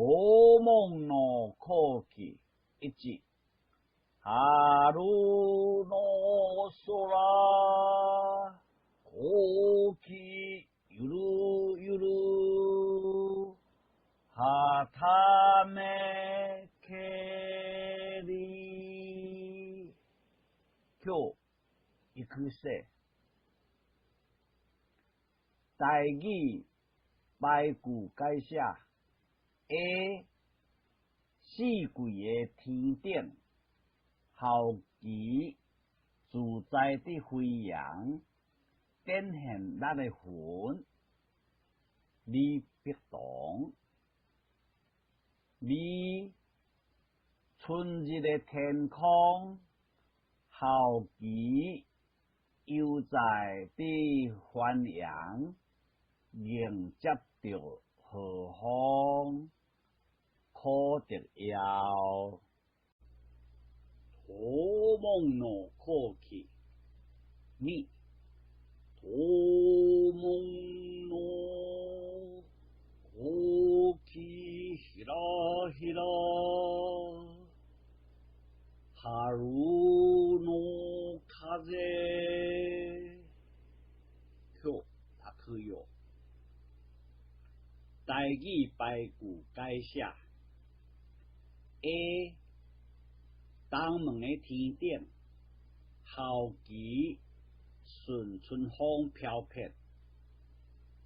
托梦の後期1春の空後期ゆるゆるはためけり今日行くせ大義白骨解下A 四季的天顶好奇自在的飞扬展现咱的魂李碧堂你春日的天空好奇悠哉的欢扬迎接着何方可得要托梦の後期2托夢の後期ひらひら春の風今日读くよ大義白骨解下 A 东门的天顶好奇顺春风飘飘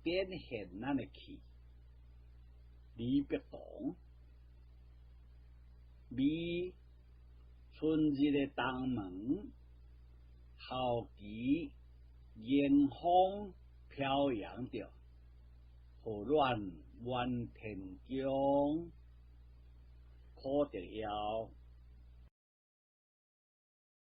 展现咱的气李碧堂 B 春日的东门好奇迎风飘扬着和暖满天宫可得要